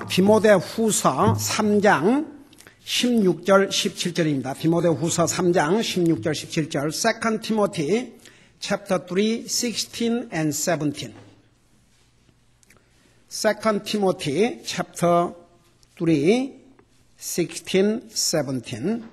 디모데후서 3장 16절 17절입니다. 디모데후서 3장 16절 17절 2 Timothy chapter 3 16 and 17 2 Timothy chapter 3 16 17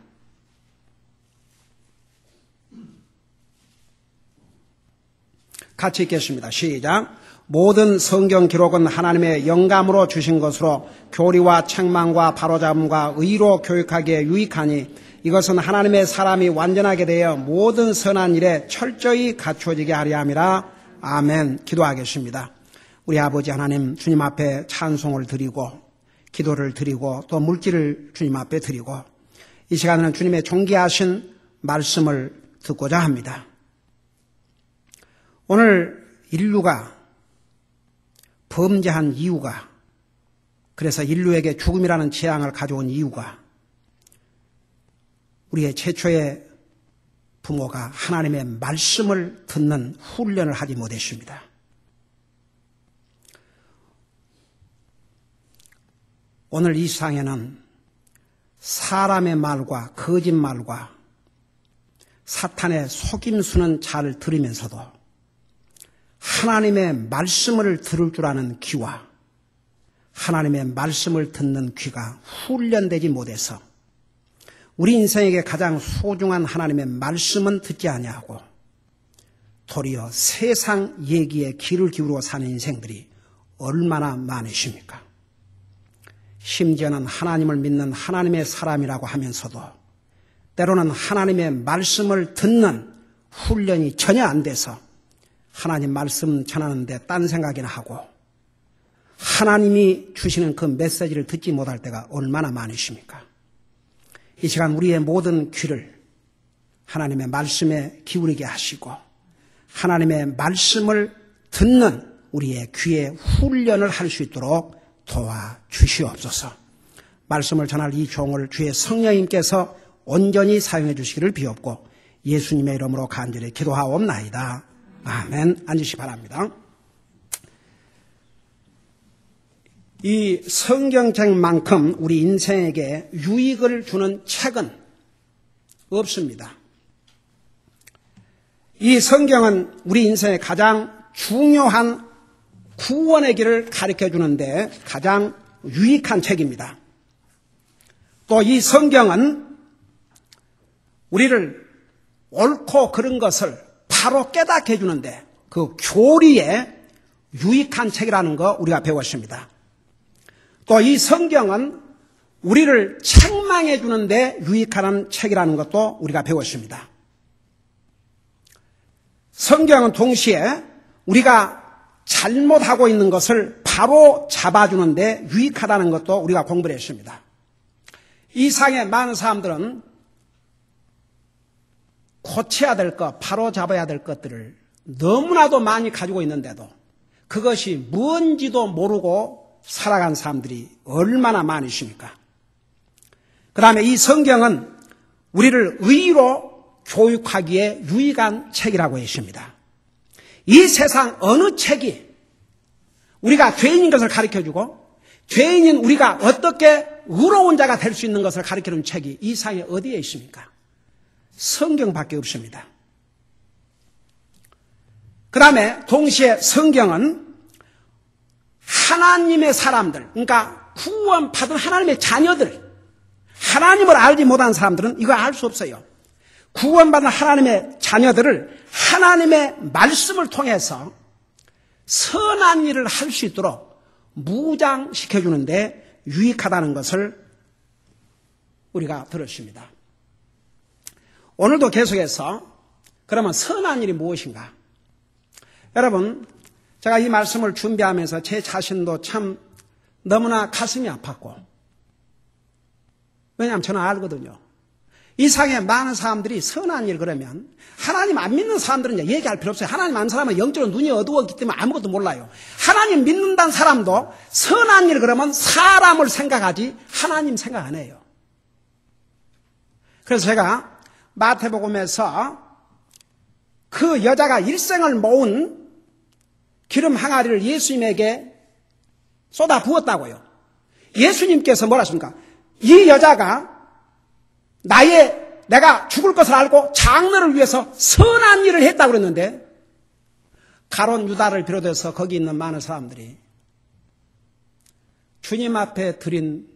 같이 읽겠습니다. 시작. 모든 성경 기록은 하나님의 영감으로 주신 것으로 교리와 책망과 바로잡음과 의로 교육하기에 유익하니 이것은 하나님의 사람이 완전하게 되어 모든 선한 일에 철저히 갖추어지게 하려 함이라. 아멘. 기도하겠습니다. 우리 아버지 하나님, 주님 앞에 찬송을 드리고 기도를 드리고 또 물질을 주님 앞에 드리고 이 시간에는 주님의 존귀하신 말씀을 듣고자 합니다. 오늘 인류가 범죄한 이유가, 그래서 인류에게 죽음이라는 재앙을 가져온 이유가 우리의 최초의 부모가 하나님의 말씀을 듣는 훈련을 하지 못했습니다. 오늘 이 세상에는 사람의 말과 거짓말과 사탄의 속임수는 잘 들으면서도 하나님의 말씀을 들을 줄 아는 귀와 하나님의 말씀을 듣는 귀가 훈련되지 못해서 우리 인생에게 가장 소중한 하나님의 말씀은 듣지 아니하고 도리어 세상 얘기에 귀를 기울여 사는 인생들이 얼마나 많으십니까? 심지어는 하나님을 믿는 하나님의 사람이라고 하면서도 때로는 하나님의 말씀을 듣는 훈련이 전혀 안 돼서 하나님 말씀 전하는데 딴 생각이나 하고 하나님이 주시는 그 메시지를 듣지 못할 때가 얼마나 많으십니까? 이 시간 우리의 모든 귀를 하나님의 말씀에 기울이게 하시고 하나님의 말씀을 듣는 우리의 귀의 훈련을 할 수 있도록 도와주시옵소서. 말씀을 전할 이 종을 주의 성령님께서 온전히 사용해 주시기를 비옵고 예수님의 이름으로 간절히 기도하옵나이다. 아멘. 앉으시기 바랍니다. 이 성경책만큼 우리 인생에게 유익을 주는 책은 없습니다. 이 성경은 우리 인생의 가장 중요한 구원의 길을 가르쳐 주는데 가장 유익한 책입니다. 또 이 성경은 우리를 옳고 그른 것을 바로 깨닫게 해주는데 그 교리에 유익한 책이라는 거 우리가 배웠습니다. 또 이 성경은 우리를 책망해 주는데 유익한 책이라는 것도 우리가 배웠습니다. 성경은 동시에 우리가 잘못하고 있는 것을 바로 잡아주는데 유익하다는 것도 우리가 공부를 했습니다. 이 세상에 많은 사람들은 고쳐야 될 것, 바로 잡아야 될 것들을 너무나도 많이 가지고 있는데도 그것이 뭔지도 모르고 살아간 사람들이 얼마나 많으십니까? 그 다음에 이 성경은 우리를 의로 교육하기에 유익한 책이라고 했습니다. 이 세상 어느 책이 우리가 죄인인 것을 가르쳐주고 죄인인 우리가 어떻게 의로운 자가 될 수 있는 것을 가르쳐주는 책이 이 세상에 어디에 있습니까? 성경밖에 없습니다. 그 다음에 동시에 성경은 하나님의 사람들, 그러니까 구원받은 하나님의 자녀들, 하나님을 알지 못한 사람들은 이거 알 수 없어요. 구원받은 하나님의 자녀들을 하나님의 말씀을 통해서 선한 일을 할 수 있도록 무장시켜주는데 유익하다는 것을 우리가 들었습니다. 오늘도 계속해서 그러면 선한 일이 무엇인가? 여러분, 제가 이 말씀을 준비하면서 제 자신도 참 너무나 가슴이 아팠고, 왜냐하면 저는 알거든요. 이 세상에 많은 사람들이 선한 일 그러면 하나님 안 믿는 사람들은 이제 얘기할 필요 없어요. 하나님 안 사람은 영적으로 눈이 어두웠기 때문에 아무것도 몰라요. 하나님 믿는다는 사람도 선한 일 그러면 사람을 생각하지 하나님 생각 안 해요. 그래서 제가 마태복음에서 그 여자가 일생을 모은 기름 항아리를 예수님에게 쏟아 부었다고요. 예수님께서 뭐라 하십니까? 이 여자가 내가 죽을 것을 알고 장래를 위해서 선한 일을 했다고 그랬는데 가룟 유다를 비롯해서 거기 있는 많은 사람들이 주님 앞에 드린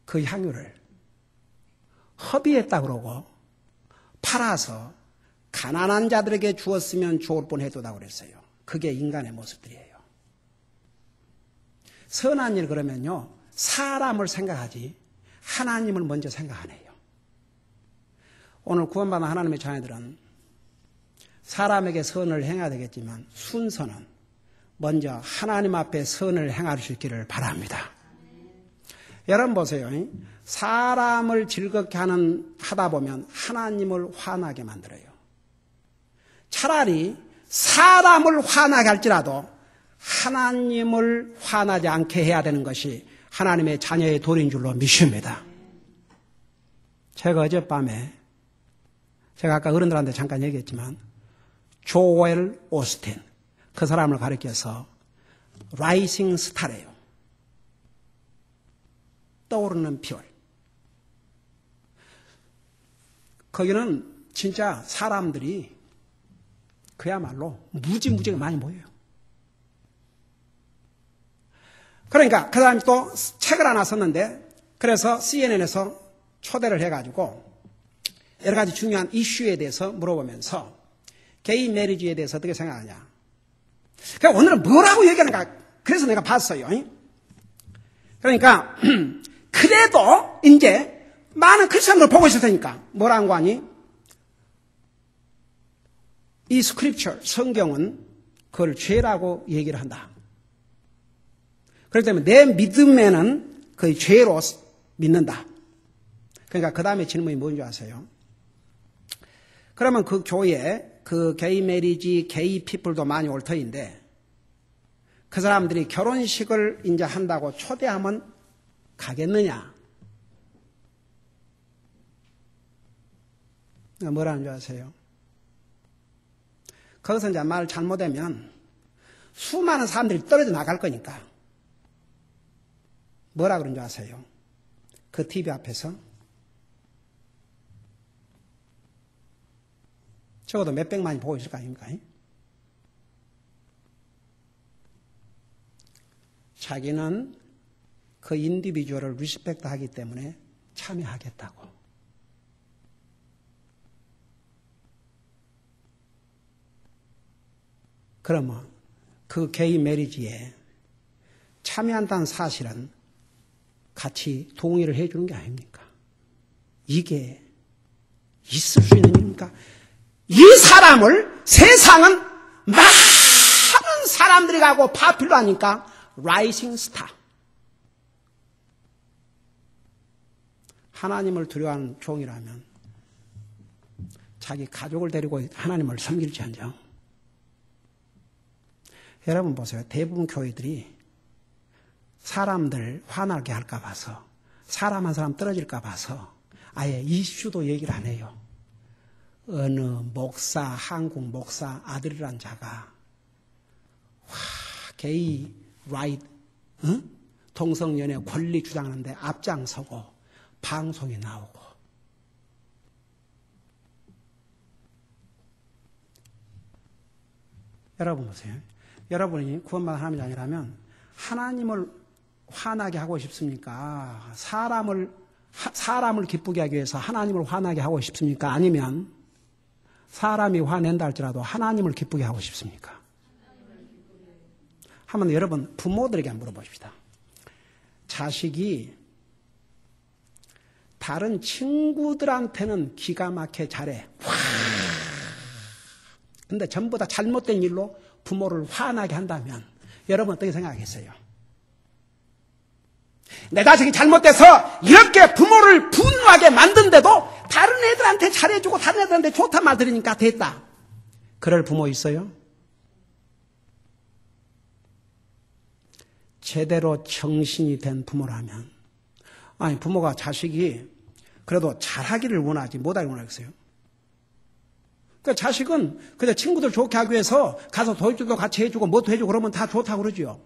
그 향유를 허비했다 그러고 팔아서 가난한 자들에게 주었으면 좋을 뻔해도다 그랬어요. 그게 인간의 모습들이에요. 선한 일 그러면요, 사람을 생각하지 하나님을 먼저 생각 안 해요. 오늘 구원받은 하나님의 자녀들은 사람에게 선을 행해야 되겠지만 순서는 먼저 하나님 앞에 선을 행할 수 있기를 바랍니다. 여러분 보세요. 사람을 즐겁게 하다 보면 하나님을 화나게 만들어요. 차라리 사람을 화나게 할지라도 하나님을 화나지 않게 해야 되는 것이 하나님의 자녀의 도리인 줄로 믿습니다. 제가 어젯밤에 제가 아까 어른들한테 잠깐 얘기했지만 조엘 오스틴 그 사람을 가리켜서 라이싱 스타래요. 떠오르는 별. 거기는 진짜 사람들이 그야말로 무지무지하게 많이 모여요. 그러니까 그 사람이 또 책을 하나 썼는데 그래서 CNN에서 초대를 해가지고 여러 가지 중요한 이슈에 대해서 물어보면서 게이 메리지에 대해서 어떻게 생각하냐. 그러니까 오늘은 뭐라고 얘기하는가. 그래서 내가 봤어요. 그러니까 그래도 이제 많은 크리스천들 보고 있을 테니까 뭐라고 하니? 이 스크립처, 성경은 그걸 죄라고 얘기를 한다. 그렇기 때문에 내 믿음에는 거의 죄로 믿는다. 그러니까 그 다음에 질문이 뭔지 아세요? 그러면 그 교회에 그 게이 메리지, 게이 피플도 많이 올 터인데 그 사람들이 결혼식을 이제 한다고 초대하면 가겠느냐? 뭐라는 줄 아세요? 거기서 이제 말 잘못하면 수많은 사람들이 떨어져 나갈 거니까 뭐라 그런 줄 아세요? 그 TV 앞에서 적어도 몇백만이 보고 있을 거 아닙니까? 자기는 그 인디비주얼을 리스펙트 하기 때문에 참여하겠다고. 그러면 그 게이 메리지에 참여한다는 사실은 같이 동의를 해주는 게 아닙니까? 이게 있을 수 있는 일입니까? 이 사람을 세상은 많은 사람들이 가고 파퓰러 하니까 라이싱 스타. 하나님을 두려워하는 종이라면 자기 가족을 데리고 하나님을 섬길지언정. 여러분 보세요. 대부분 교회들이 사람들 화나게 할까 봐서 사람 한 사람 떨어질까 봐서 아예 이슈도 얘기를 안 해요. 어느 목사, 한국 목사 아들이란 자가 게이 라이트 동성연애 권리 주장하는데 앞장서고 방송에 나오고 여러분 보세요. 여러분이 구원받은 하나님이 아니라면 하나님을 화나게 하고 싶습니까? 사람을 기쁘게 하기 위해서 하나님을 화나게 하고 싶습니까? 아니면 사람이 화낸다 할지라도 하나님을 기쁘게 하고 싶습니까? 한번 여러분 부모들에게 한번 물어보십시다. 자식이 다른 친구들한테는 기가 막히게 잘해. 근데 전부 다 잘못된 일로 부모를 화나게 한다면 여러분 어떻게 생각하겠어요? 내 자식이 잘못돼서 이렇게 부모를 분노하게 만든데도 다른 애들한테 잘해주고 다른 애들한테 좋단 말 들으니까 됐다. 그럴 부모 있어요? 제대로 정신이 된 부모라면 아니 부모가 자식이 그래도 잘하기를 원하지 못하기를 원하겠어요? 그러니까 자식은 그냥 친구들 좋게 하기 위해서 가서 도입주도 같이 해주고 뭐도 해주고 그러면 다 좋다고 그러죠.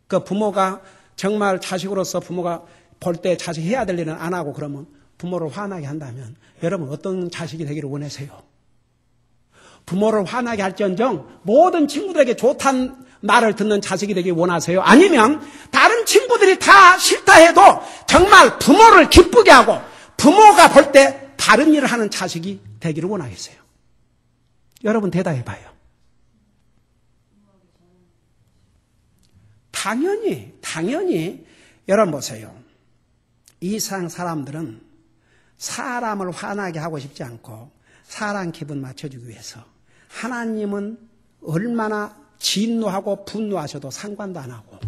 그 부모가 정말 자식으로서 부모가 볼 때 자식이 해야 될 일은 안 하고 그러면 부모를 화나게 한다면 여러분 어떤 자식이 되기를 원하세요? 부모를 화나게 할지언정 모든 친구들에게 좋다는 말을 듣는 자식이 되길 원하세요? 아니면 다른 친구들이 다 싫다 해도 정말 부모를 기쁘게 하고 부모가 볼 때 바른 일을 하는 자식이 되기를 원하겠어요? 여러분 대답해봐요. 당연히 여러분 보세요. 이 세상 사람들은 사람을 화나게 하고 싶지 않고 사람 기분 맞춰주기 위해서 하나님은 얼마나 진노하고 분노하셔도 상관도 안 하고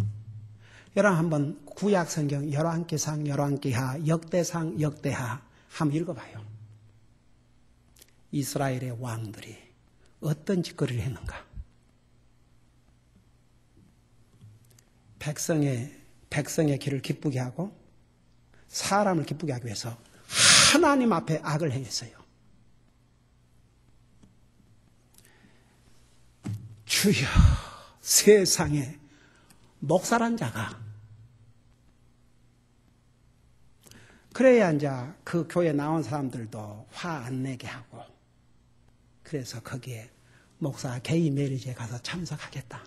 여러분 한번 구약성경 열왕기상 열왕기하 역대상 역대하 한번 읽어봐요. 이스라엘의 왕들이 어떤 짓거리를 했는가. 백성의 길을 기쁘게 하고 사람을 기쁘게 하기 위해서 하나님 앞에 악을 행했어요. 주여, 세상에 목사란 자가 그래야 이제 그 교회 나온 사람들도 화 안 내게 하고 그래서 거기에 목사 게이 메리지에 가서 참석하겠다.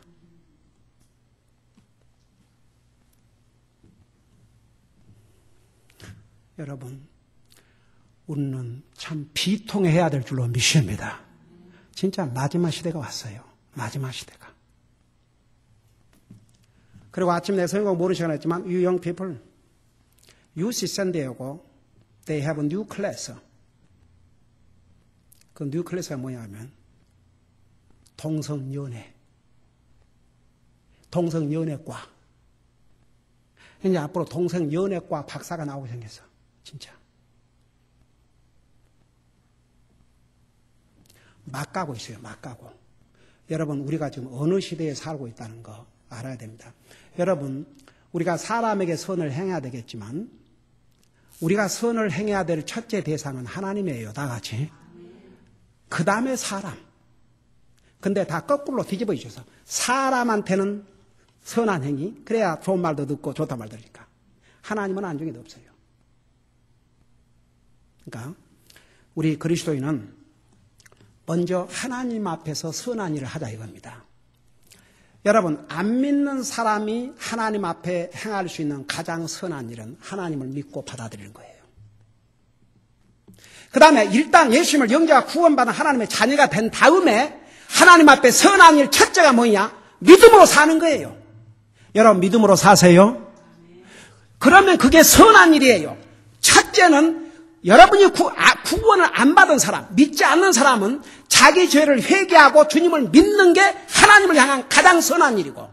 여러분, 우리는 참 비통해야 될 줄로 믿습니다. 진짜 마지막 시대가 왔어요. 마지막 시대가. 그리고 아침 내 성경 모르는 시간 했지만 you young people, UC 샌디에고 they have a new class. 그 new class가 뭐냐 하면 동성연애과. 이제 앞으로 동성연애과 박사가 나오고 생겼어. 진짜. 막 가고 있어요. 막 가고. 여러분 우리가 지금 어느 시대에 살고 있다는 거 알아야 됩니다. 여러분 우리가 사람에게 선을 행해야 되겠지만 우리가 선을 행해야 될 첫째 대상은 하나님이에요. 다 같이. 그 다음에 사람. 근데 다 거꾸로 뒤집어 주셔서 사람한테는 선한 행위, 그래야 좋은 말도 듣고 좋단 말 들으니까. 하나님은 안중에도 없어요. 그러니까 우리 그리스도인은 먼저 하나님 앞에서 선한 일을 하자 이겁니다. 여러분, 안 믿는 사람이 하나님 앞에 행할 수 있는 가장 선한 일은 하나님을 믿고 받아들이는 거예요. 그 다음에 일단 예수님을 영접하고 구원받은 하나님의 자녀가 된 다음에 하나님 앞에 선한 일 첫째가 뭐냐? 믿음으로 사는 거예요. 여러분 믿음으로 사세요? 그러면 그게 선한 일이에요. 첫째는 여러분이 구원을 안 받은 사람, 믿지 않는 사람은 자기 죄를 회개하고 주님을 믿는 게 하나님을 향한 가장 선한 일이고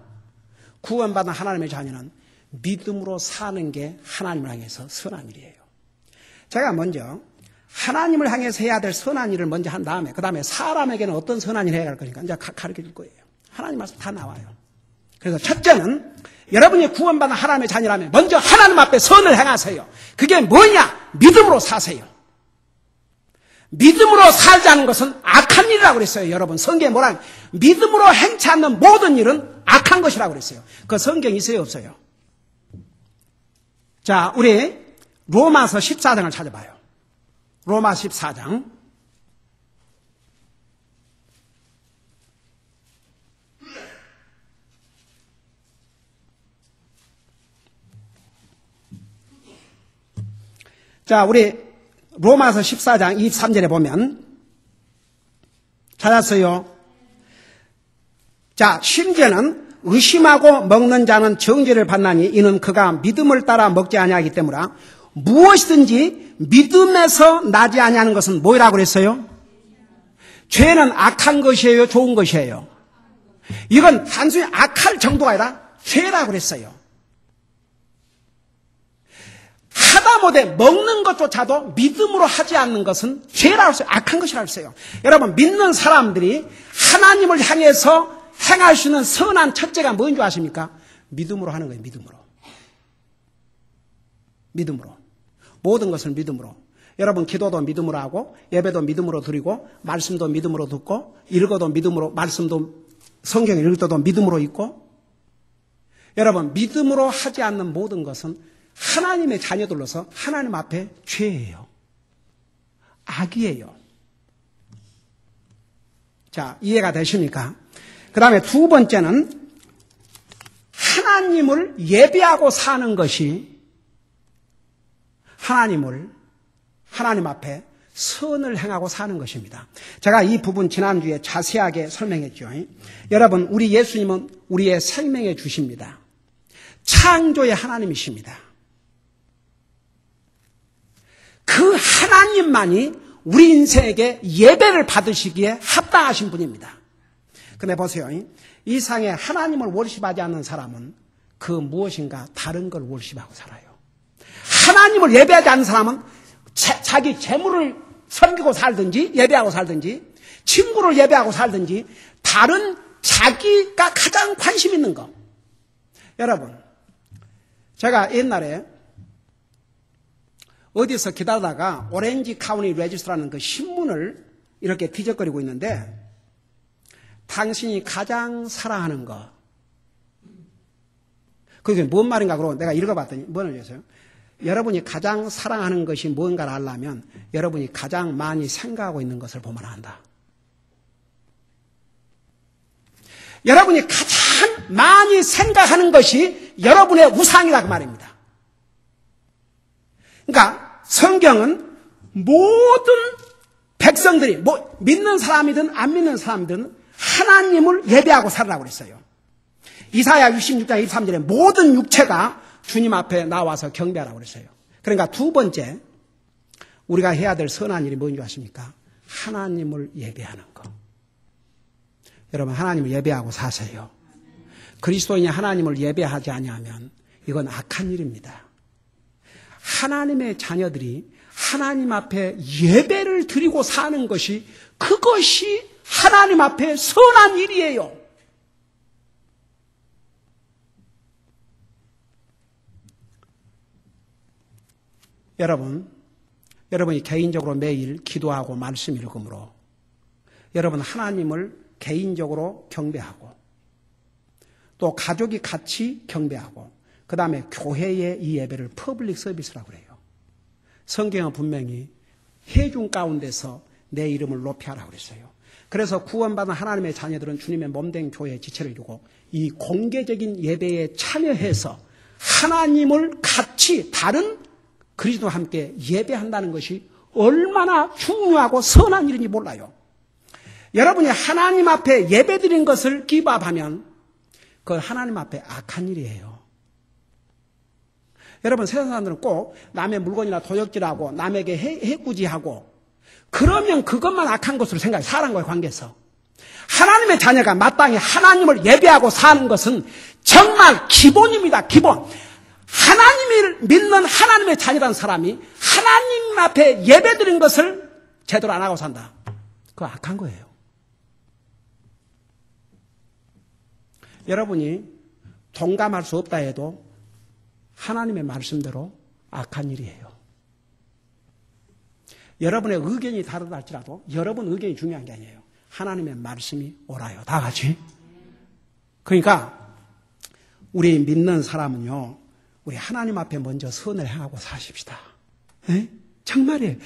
구원받은 하나님의 자녀는 믿음으로 사는 게 하나님을 향해서 선한 일이에요. 제가 먼저 하나님을 향해서 해야 될 선한 일을 먼저 한 다음에 그 다음에 사람에게는 어떤 선한 일을 해야 할 거니까 이제 가르쳐 줄 거예요. 하나님 말씀 다 나와요. 그래서 첫째는 여러분이 구원받은 하나님의 자녀라면 먼저 하나님 앞에 선을 행하세요. 그게 뭐냐? 믿음으로 사세요. 믿음으로 살자는 것은 악한 일이라고 그랬어요. 여러분 성경에 뭐라 믿음으로 행치 않는 모든 일은 악한 것이라고 그랬어요. 그 성경 있어요? 없어요? 자, 우리 로마서 14장을 찾아봐요. 로마 14장. 자, 우리 로마서 14장 23절에 보면 찾았어요. 자, 심지어는 의심하고 먹는 자는 정죄를 받나니 이는 그가 믿음을 따라 먹지 아니하기 때문이라. 무엇이든지 믿음에서 나지 아니하는 것은 뭐라고 그랬어요? 죄는 악한 것이에요? 좋은 것이에요? 이건 단순히 악할 정도가 아니라 죄라고 그랬어요. 하다못해 먹는 것조차도 믿음으로 하지 않는 것은 죄라고 했어요. 악한 것이라고 했어요. 여러분 믿는 사람들이 하나님을 향해서 행할 수 있는 선한 첫째가 뭔지 아십니까? 믿음으로 하는 거예요. 믿음으로. 모든 것을 믿음으로. 여러분 기도도 믿음으로 하고 예배도 믿음으로 드리고 말씀도 믿음으로 듣고 읽어도 믿음으로 말씀도 성경 읽을 때도 믿음으로 읽고 여러분, 믿음으로 하지 않는 모든 것은 하나님의 자녀들로서 하나님 앞에 죄예요. 악이에요. 자, 이해가 되십니까? 그 다음에 두 번째는 하나님을 예배하고 사는 것이 하나님 앞에 선을 행하고 사는 것입니다. 제가 이 부분 지난주에 자세하게 설명했죠. 여러분, 우리 예수님은 우리의 생명의 주십니다. 창조의 하나님이십니다. 그 하나님만이 우리 인생에게 예배를 받으시기에 합당하신 분입니다. 근데 보세요. 이 세상에 하나님을 월십하지 않는 사람은 그 무엇인가 다른 걸 월십하고 살아요. 하나님을 예배하지 않는 사람은 자기 재물을 섬기고 살든지 예배하고 살든지 친구를 예배하고 살든지 다른 자기가 가장 관심 있는 거. 여러분, 제가 옛날에 어디서 기다리다가 오렌지 카운티 레지스트라는 그 신문을 이렇게 뒤적거리고 있는데 당신이 가장 사랑하는 거. 그게 뭔 말인가 그러고 내가 읽어봤더니 뭐라고 했어요? 여러분이 가장 사랑하는 것이 뭔가를 알려면 여러분이 가장 많이 생각하고 있는 것을 보면 안다. 여러분이 가장 많이 생각하는 것이 여러분의 우상이라고 말입니다. 그러니까 성경은 모든 백성들이 믿는 사람이든 안 믿는 사람이든 하나님을 예배하고 살으라고 그랬어요. 이사야 66장 23절에 모든 육체가 주님 앞에 나와서 경배하라고 그랬어요. 그러니까 두 번째 우리가 해야 될 선한 일이 뭔지 아십니까? 하나님을 예배하는 거. 여러분, 하나님을 예배하고 사세요. 그리스도인이 하나님을 예배하지 아니하면 이건 악한 일입니다. 하나님의 자녀들이 하나님 앞에 예배를 드리고 사는 것이 그것이 하나님 앞에 선한 일이에요. 여러분이 개인적으로 매일 기도하고 말씀 읽음으로 여러분 하나님을 개인적으로 경배하고 또 가족이 같이 경배하고 그 다음에 교회의 이 예배를 퍼블릭 서비스라고 그래요. 성경은 분명히 회중 가운데서 내 이름을 높이 하라고 그랬어요. 그래서 구원받은 하나님의 자녀들은 주님의 몸된 교회의 지체를 이루고 이 공개적인 예배에 참여해서 하나님을 같이 다른 그리스도와 함께 예배한다는 것이 얼마나 중요하고 선한 일인지 몰라요. 여러분이 하나님 앞에 예배드린 것을 기밥하면 그건 하나님 앞에 악한 일이에요. 여러분, 세상 사람들은 꼭 남의 물건이나 도적질하고 남에게 해꾸지하고 그러면 그것만 악한 것으로 생각해요. 사람과의 관계에서. 하나님의 자녀가 마땅히 하나님을 예배하고 사는 것은 정말 기본입니다. 기본. 하나님을 믿는 하나님의 자녀라는 사람이 하나님 앞에 예배드린 것을 제대로 안 하고 산다. 그거 악한 거예요. 여러분이 동감할 수 없다 해도 하나님의 말씀대로 악한 일이에요. 여러분의 의견이 다르다 할지라도 여러분 의견이 중요한 게 아니에요. 하나님의 말씀이 옳아요. 다 같이. 그러니까 우리 믿는 사람은요. 우리 하나님 앞에 먼저 선을 행하고 사십시다. 에? 정말이에요.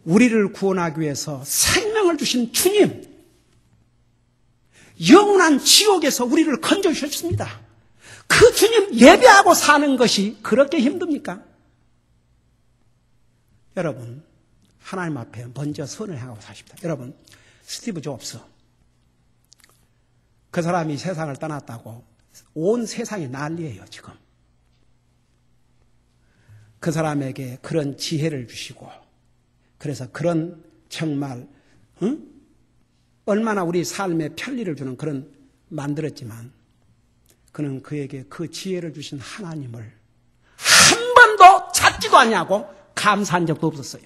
우리를 구원하기 위해서 생명을 주신 주님, 영원한 지옥에서 우리를 건져주셨습니다. 그 주님 예배하고 사는 것이 그렇게 힘듭니까? 여러분, 하나님 앞에 먼저 선을 행하고 사십시다. 여러분, 스티브 잡스, 그 사람이 세상을 떠났다고 온 세상이 난리예요, 지금. 그 사람에게 그런 지혜를 주시고 그래서 그런 정말 얼마나 우리 삶에 편리를 주는 그런 만들었지만 그는 그에게 그 지혜를 주신 하나님을 한 번도 찾지도 않냐고 감사한 적도 없었어요.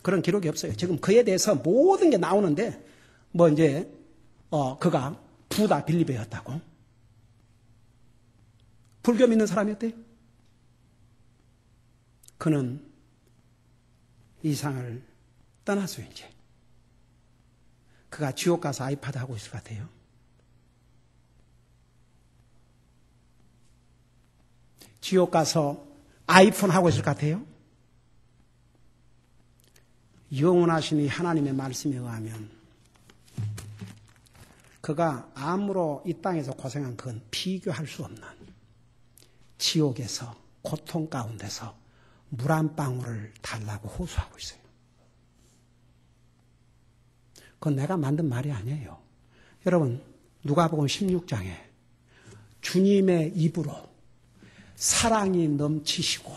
그런 기록이 없어요. 지금 그에 대해서 모든 게 나오는데 그가 부다 빌리베였다고. 불교 믿는 사람이었대요. 그는 이 세상을 떠났어요, 이제. 그가 지옥 가서 아이파드 하고 있을 것 같아요. 지옥 가서 아이폰 하고 있을 것 같아요? 영원하신 이 하나님의 말씀에 의하면 그가 아무로 이 땅에서 고생한 그건 비교할 수 없는 지옥에서 고통 가운데서 물 한 방울을 달라고 호소하고 있어요. 그건 내가 만든 말이 아니에요. 여러분, 누가복음 16장에 주님의 입으로 사랑이 넘치시고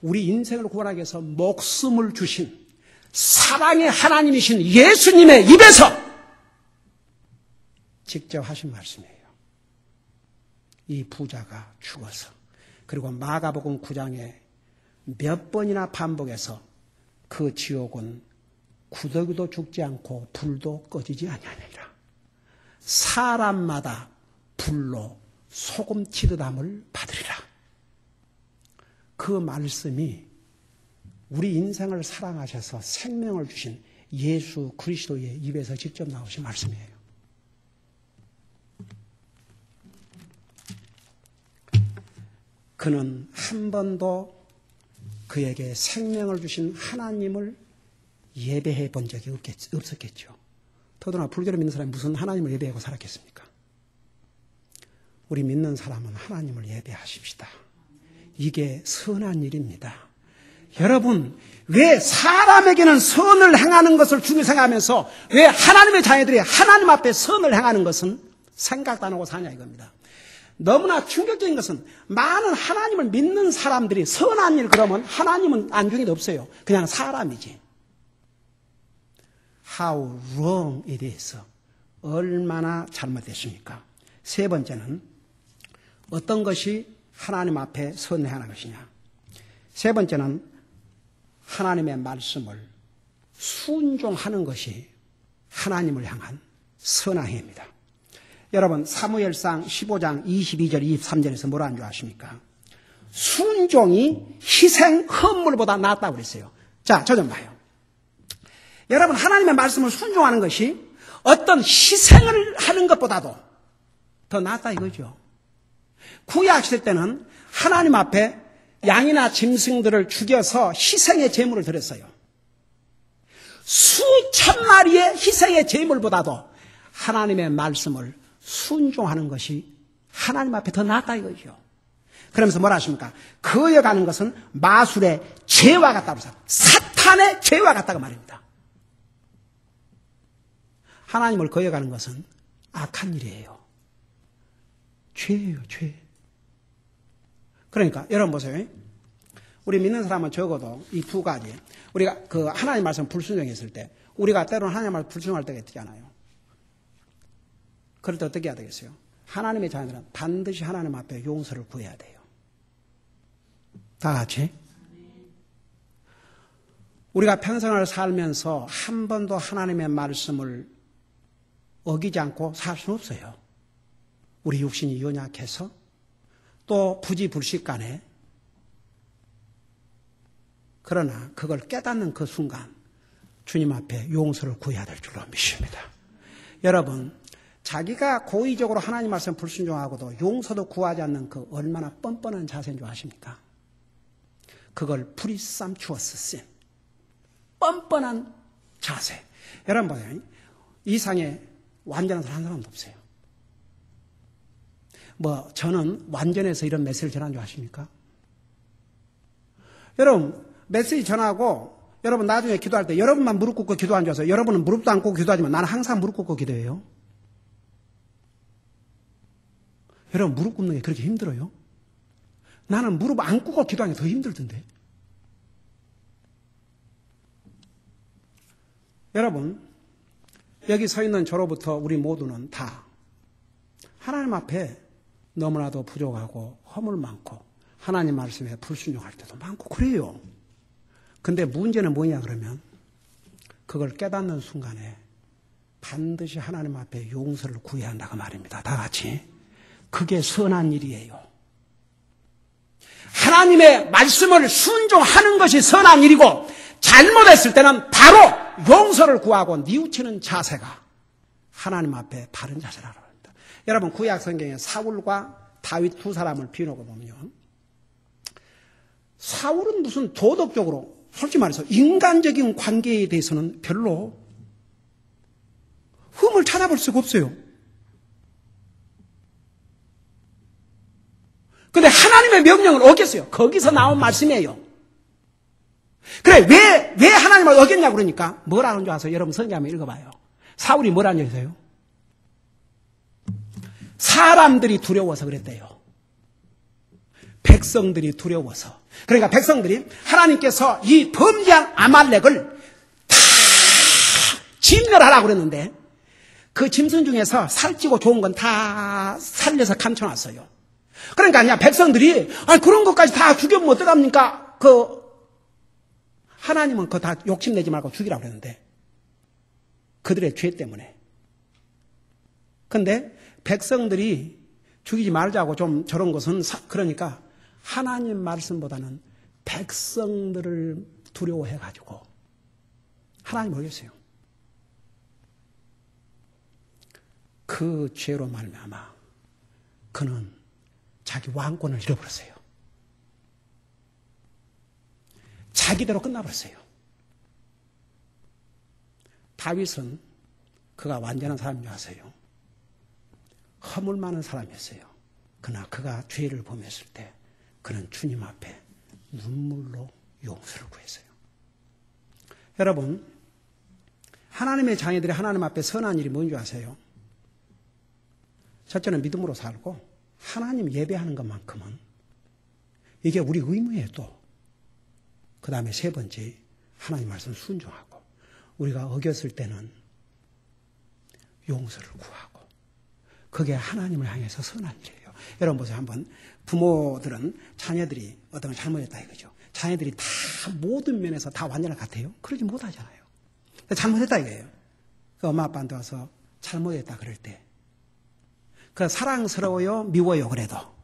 우리 인생을 구원하기 위해서 목숨을 주신 사랑의 하나님이신 예수님의 입에서 직접 하신 말씀이에요. 이 부자가 죽어서 그리고 마가복음 9장에 몇 번이나 반복해서 그 지옥은 구더기도 죽지 않고 불도 꺼지지 아니하니라. 사람마다 불로 소금 치르담을 받으리라. 그 말씀이 우리 인생을 사랑하셔서 생명을 주신 예수 그리스도의 입에서 직접 나오신 말씀이에요. 그는 한 번도 그에게 생명을 주신 하나님을 예배해 본 적이 없었겠죠. 더더나 불교를 믿는 사람이 무슨 하나님을 예배하고 살았겠습니까? 우리 믿는 사람은 하나님을 예배하십시다. 이게 선한 일입니다. 여러분, 왜 사람에게는 선을 행하는 것을 중요히 생각하면서 왜 하나님의 자녀들이 하나님 앞에 선을 행하는 것은 생각도 안 하고 사냐 이겁니다. 너무나 충격적인 것은 많은 하나님을 믿는 사람들이 선한 일 그러면 하나님은 안중에도 없어요. 그냥 사람이지. How wrong it is. 얼마나 잘못됐습니까? 세 번째는 어떤 것이 하나님 앞에 선행하는 것이냐. 세 번째는 하나님의 말씀을 순종하는 것이 하나님을 향한 선한 행위입니다. 여러분 사무엘상 15장 22절 23절에서 뭐라는 줄 아십니까? 순종이 희생 헌물보다 낫다고 그랬어요. 자, 저 좀 봐요. 여러분 하나님의 말씀을 순종하는 것이 어떤 희생을 하는 것보다도 더 낫다 이거죠. 구약 시대 때는 하나님 앞에 양이나 짐승들을 죽여서 희생의 제물을 드렸어요. 수천 마리의 희생의 제물보다도 하나님의 말씀을 순종하는 것이 하나님 앞에 더 낫다 이거죠. 그러면서 뭐라 하십니까? 거여가는 것은 마술의 죄와 같다고 해서 사탄의 죄와 같다고 말입니다. 하나님을 거여가는 것은 악한 일이에요. 죄예요, 죄. 그러니까 여러분 보세요. 우리 믿는 사람은 적어도 이 두 가지. 우리가 그 하나님 말씀 불순종했을 때 우리가 때로는 하나님 말씀 불순종할 때가 있잖아요. 그럴 때 어떻게 해야 되겠어요? 하나님의 자녀들은 반드시 하나님 앞에 용서를 구해야 돼요. 다 같이. 우리가 평생을 살면서 한 번도 하나님의 말씀을 어기지 않고 살 수는 없어요. 우리 육신이 연약해서 또 부지불식간에. 그러나 그걸 깨닫는 그 순간 주님 앞에 용서를 구해야 될 줄로 믿습니다. 여러분 자기가 고의적으로 하나님 말씀 불순종하고도 용서도 구하지 않는 그 얼마나 뻔뻔한 자세인 줄 아십니까? 그걸 presumptuous sin. 뻔뻔한 자세. 여러분 보세요. 이 상에 완전한 사람 한 사람도 없어요. 뭐 저는 완전해서 이런 메시지를 전하는 줄 아십니까? 여러분 메시지 전하고 여러분 나중에 기도할 때 여러분만 무릎 꿇고 기도한 줄 아세요? 여러분은 무릎도 안 꿇고 기도하지만 나는 항상 무릎 꿇고 기도해요. 여러분 무릎 꿇는 게 그렇게 힘들어요? 나는 무릎 안 꿇고 기도하는 게 더 힘들던데. 여러분 여기 서 있는 저로부터 우리 모두는 다 하나님 앞에 너무나도 부족하고 허물 많고 하나님 말씀에 불순종할 때도 많고 그래요. 근데 문제는 뭐냐 그러면 그걸 깨닫는 순간에 반드시 하나님 앞에 용서를 구해야 한다고 말입니다. 다 같이. 그게 선한 일이에요. 하나님의 말씀을 순종하는 것이 선한 일이고 잘못했을 때는 바로 용서를 구하고 뉘우치는 자세가 하나님 앞에 바른 자세라고 합니다. 여러분 구약 성경에 사울과 다윗 두 사람을 비유하고 보면 사울은 무슨 도덕적으로, 솔직히 말해서 인간적인 관계에 대해서는 별로 흠을 찾아볼 수가 없어요. 근데 하나님의 명령을 어겼어요. 거기서 나온 말씀이에요. 그래, 왜 하나님을 어겼냐고 그러니까, 뭐라는 줄 아세요? 여러분 성경 한번 읽어봐요. 사울이 뭐라는 줄 아세요? 사람들이 두려워서 그랬대요. 백성들이 두려워서. 그러니까 백성들이 하나님께서 이 범죄한 아말렉을 다 진멸하라고 그랬는데, 그 짐승 중에서 살찌고 좋은 건 다 살려서 감춰놨어요. 그러니까 그냥 백성들이 그런 것까지 다 죽여보면 어떡합니까? 하나님은 그거 다 욕심내지 말고 죽이라고 그랬는데, 그들의 죄 때문에. 근데 백성들이 죽이지 말자고 좀 저런 것은 그러니까 하나님 말씀보다는 백성들을 두려워해가지고 하나님 모르겠어요. 그 죄로 말미암아 그는 자기 왕권을 잃어버렸어요. 자기대로 끝나버렸어요. 다윗은 그가 완전한 사람인 줄 아세요? 허물 많은 사람이었어요. 그러나 그가 죄를 범했을 때 그는 주님 앞에 눈물로 용서를 구했어요. 여러분, 하나님의 자녀들이 하나님 앞에 선한 일이 뭔지 아세요? 첫째는 믿음으로 살고 하나님 예배하는 것만큼은 이게 우리 의무예요. 또 그 다음에 세 번째, 하나님 말씀 순종하고, 우리가 어겼을 때는 용서를 구하고, 그게 하나님을 향해서 선한 일이에요. 여러분 보세요. 한번 부모들은 자녀들이 어떤 걸 잘못했다 이거죠. 자녀들이 다 모든 면에서 다 완전할 것 같아요? 그러지 못하잖아요. 잘못했다 이거예요. 그 엄마 아빠한테 와서 잘못했다 그럴 때, 그 사랑스러워요? 미워요? 그래도?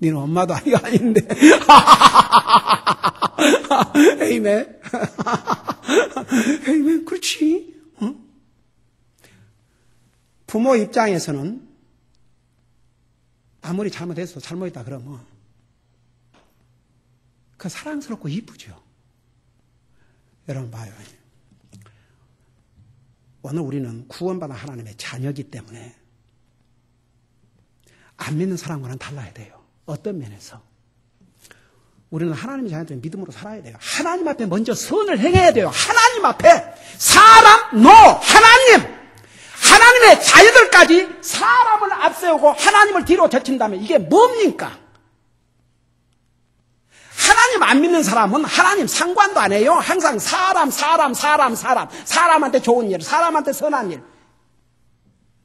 니는 엄마도 아닌데. 에이맨. 에이맨, 그렇지. 응? 부모 입장에서는 아무리 잘못했어, 잘못했다 그러면 그 사랑스럽고 이쁘죠. 여러분 봐요. 오늘 우리는 구원받은 하나님의 자녀이기 때문에 안 믿는 사람과는 달라야 돼요. 어떤 면에서? 우리는 하나님의 자녀들은 믿음으로 살아야 돼요. 하나님 앞에 먼저 선을 행해야 돼요. 하나님 앞에 사람, 하나님의 자녀들까지 사람을 앞세우고 하나님을 뒤로 젖힌다면 이게 뭡니까? 하나님 안 믿는 사람은 하나님 상관도 안 해요. 항상 사람한테 좋은 일, 사람한테 선한 일.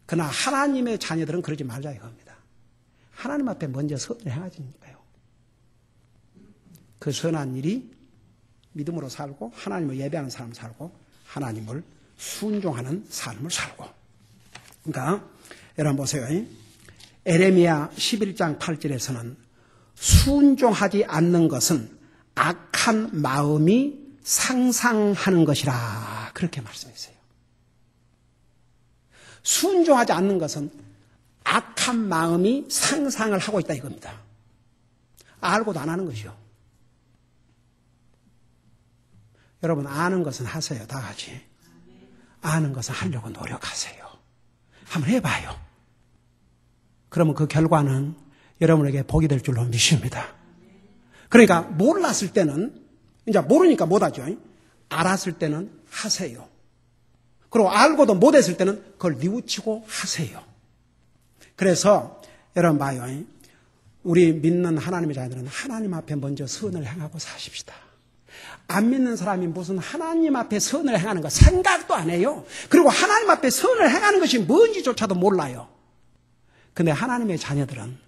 그러나 하나님의 자녀들은 그러지 말자 이겁니다. 하나님 앞에 먼저 선을 행하지니까요. 그 선한 일이 믿음으로 살고, 하나님을 예배하는 삶을 살고, 하나님을 순종하는 삶을 살고. 그러니까 여러분 보세요. 에레미야 11장 8절에서는 순종하지 않는 것은 악한 마음이 상상하는 것이라 그렇게 말씀했어요. 순종하지 않는 것은 악한 마음이 상상을 하고 있다 이겁니다. 알고도 안 하는 것이요. 여러분, 아는 것은 하세요. 다 같이. 아는 것은 하려고 노력하세요. 한번 해봐요. 그러면 그 결과는 여러분에게 복이 될 줄로 믿습니다. 그러니까 몰랐을 때는, 이제 모르니까 못하죠. 알았을 때는 하세요. 그리고 알고도 못했을 때는 그걸 뉘우치고 하세요. 그래서 여러분 봐요. 우리 믿는 하나님의 자녀들은 하나님 앞에 먼저 선을 행하고 사십시다. 안 믿는 사람이 무슨 하나님 앞에 선을 행하는 거 생각도 안 해요. 그리고 하나님 앞에 선을 행하는 것이 뭔지조차도 몰라요. 근데 하나님의 자녀들은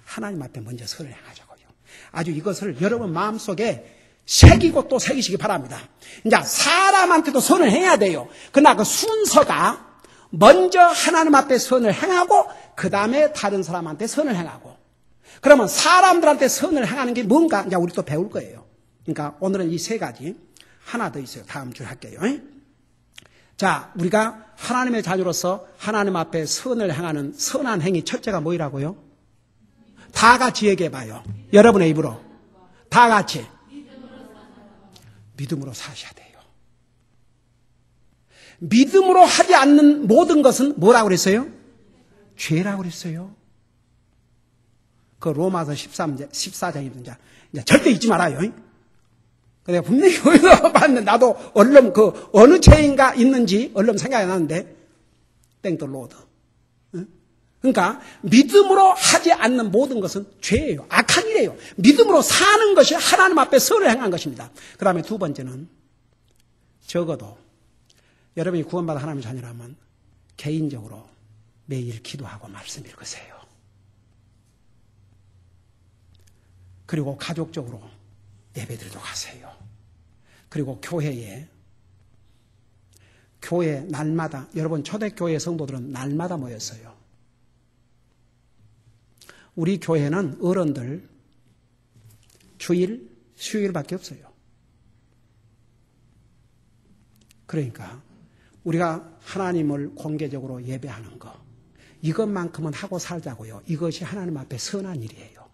하나님 앞에 먼저 선을 행하자고요. 아주 이것을 여러분 마음속에 새기고 또 새기시기 바랍니다. 이제 사람한테도 선을 행해야 돼요. 그러나 그 순서가 먼저 하나님 앞에 선을 행하고 그 다음에 다른 사람한테 선을 행하고, 그러면 사람들한테 선을 행하는 게 뭔가 이제 우리 또 배울 거예요. 그러니까 오늘은 이 세 가지, 하나 더 있어요. 다음 주에 할게요. 자, 우리가 하나님의 자녀로서 하나님 앞에 선을 행하는 선한 행위 첫째가 뭐이라고요? 다 같이 얘기해봐요. 여러분의 입으로. 다 같이. 믿음으로 사셔야 돼요. 믿음으로 하지 않는 모든 것은 뭐라고 그랬어요? 죄라고 그랬어요. 그 로마서 14장입니다. 이제 절대 잊지 말아요. 내가 분명히 어디서 봤는데 나도 얼른 그 어느 죄인가 있는지 얼른 생각이 나는데 땡더 로드. 그러니까 믿음으로 하지 않는 모든 것은 죄예요. 악한 일이에요. 믿음으로 사는 것이 하나님 앞에 선을 행한 것입니다. 그 다음에 두 번째는 적어도 여러분이 구원받아 하나님의 자녀라면 개인적으로 매일 기도하고 말씀 읽으세요. 그리고 가족적으로 예배드리도록 하세요. 그리고 교회 날마다, 여러분 초대교회 성도들은 날마다 모였어요. 우리 교회는 어른들 주일, 수요일밖에 없어요. 그러니까 우리가 하나님을 공개적으로 예배하는 거, 이것만큼은 하고 살자고요. 이것이 하나님 앞에 선한 일이에요.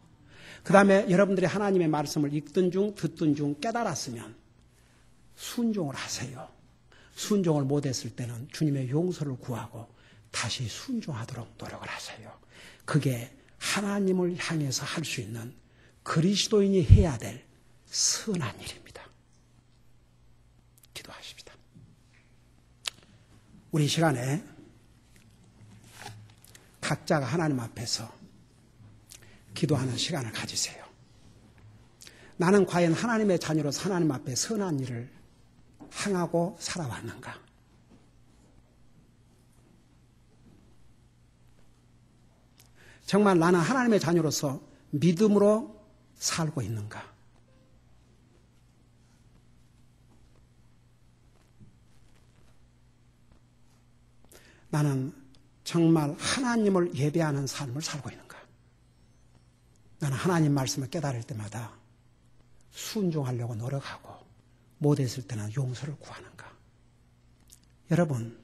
그 다음에 여러분들이 하나님의 말씀을 읽든 중 듣든 중 깨달았으면 순종을 하세요. 순종을 못했을 때는 주님의 용서를 구하고 다시 순종하도록 노력을 하세요. 그게 하나님을 향해서 할 수 있는 그리스도인이 해야 될 선한 일입니다. 기도하십시다. 우리 시간에 각자가 하나님 앞에서 기도하는 시간을 가지세요. 나는 과연 하나님의 자녀로서 하나님 앞에 선한 일을 행하고 살아왔는가? 정말 나는 하나님의 자녀로서 믿음으로 살고 있는가? 나는 정말 하나님을 예배하는 삶을 살고 있는가? 나는 하나님 말씀을 깨달을 때마다 순종하려고 노력하고 못했을 때는 용서를 구하는가? 여러분,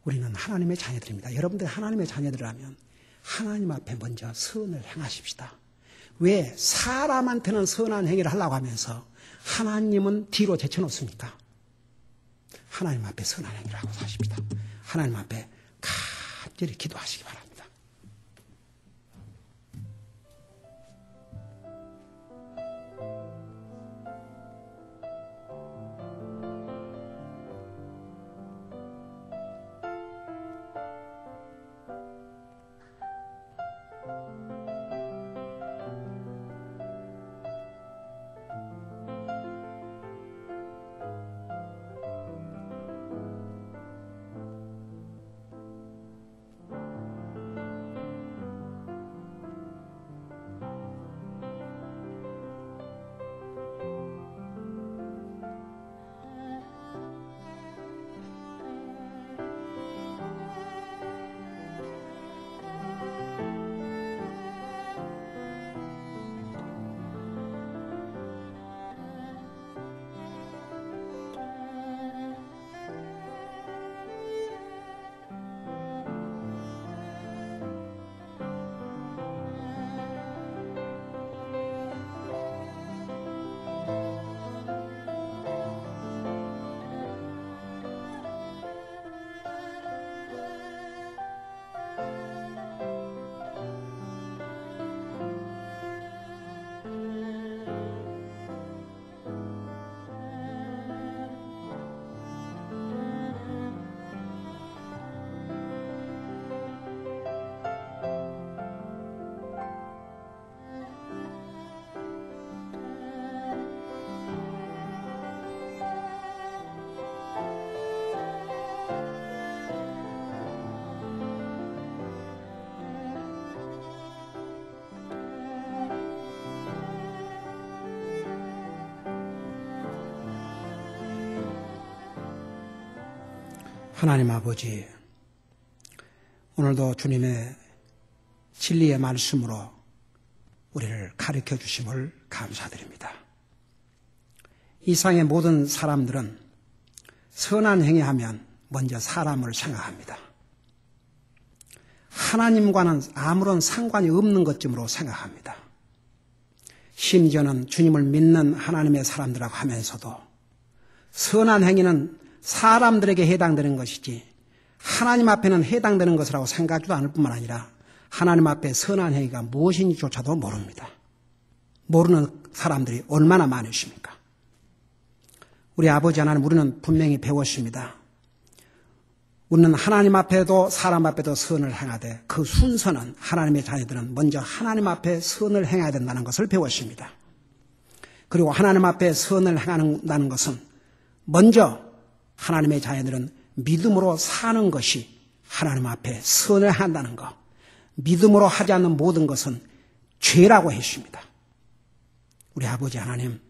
우리는 하나님의 자녀들입니다. 여러분들이 하나님의 자녀들이라면 하나님 앞에 먼저 선을 행하십시다. 왜 사람한테는 선한 행위를 하려고 하면서 하나님은 뒤로 제쳐놓습니까? 하나님 앞에 선한 행위를 하고 사십시다. 하나님 앞에 간절히 기도하시기 바랍니다. 하나님 아버지, 오늘도 주님의 진리의 말씀으로 우리를 가르쳐 주심을 감사드립니다. 이 세상의 모든 사람들은 선한 행위하면 먼저 사람을 생각합니다. 하나님과는 아무런 상관이 없는 것쯤으로 생각합니다. 심지어는 주님을 믿는 하나님의 사람들이라고 하면서도 선한 행위는 사람들에게 해당되는 것이지 하나님 앞에는 해당되는 것이라고 생각하지도 않을 뿐만 아니라 하나님 앞에 선한 행위가 무엇인지조차도 모릅니다. 모르는 사람들이 얼마나 많으십니까? 우리 아버지 하나님, 우리는 분명히 배웠습니다. 우리는 하나님 앞에도 사람 앞에도 선을 행하되 그 순서는 하나님의 자녀들은 먼저 하나님 앞에 선을 행해야 된다는 것을 배웠습니다. 그리고 하나님 앞에 선을 행한다는 것은 먼저 하나님의 자녀들은 믿음으로 사는 것이 하나님 앞에 선을 한다는 것, 믿음으로 하지 않는 모든 것은 죄라고 했습니다. 우리 아버지 하나님,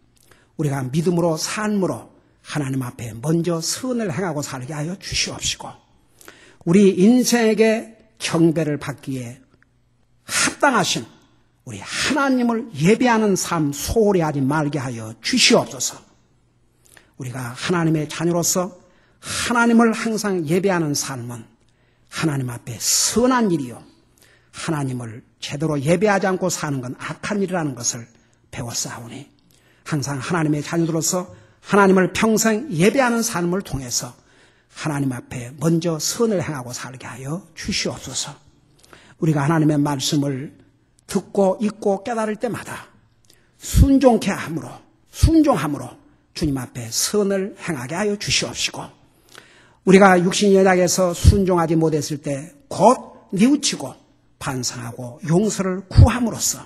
우리가 믿음으로 삶으로 하나님 앞에 먼저 선을 행하고 살게 하여 주시옵시고 우리 인생에게 경배를 받기에 합당하신 우리 하나님을 예배하는 삶 소홀히 하지 말게 하여 주시옵소서. 우리가 하나님의 자녀로서 하나님을 항상 예배하는 삶은 하나님 앞에 선한 일이요, 하나님을 제대로 예배하지 않고 사는 건 악한 일이라는 것을 배웠사오니 항상 하나님의 자녀들로서 하나님을 평생 예배하는 삶을 통해서 하나님 앞에 먼저 선을 행하고 살게 하여 주시옵소서. 우리가 하나님의 말씀을 듣고 읽고 깨달을 때마다 순종함으로 주님 앞에 선을 행하게 하여 주시옵시고 우리가 육신의 연약에서 순종하지 못했을 때 곧 뉘우치고 반성하고 용서를 구함으로써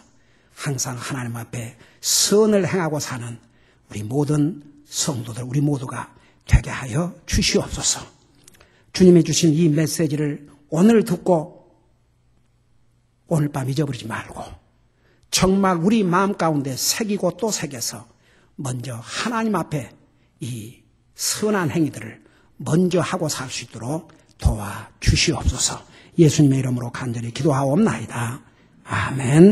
항상 하나님 앞에 선을 행하고 사는 우리 모든 성도들, 우리 모두가 되게 하여 주시옵소서. 주님이 주신 이 메시지를 오늘 듣고 오늘 밤 잊어버리지 말고 정말 우리 마음 가운데 새기고 또 새겨서 먼저 하나님 앞에 이 선한 행위들을 먼저 하고 살 수 있도록 도와주시옵소서. 예수님의 이름으로 간절히 기도하옵나이다. 아멘.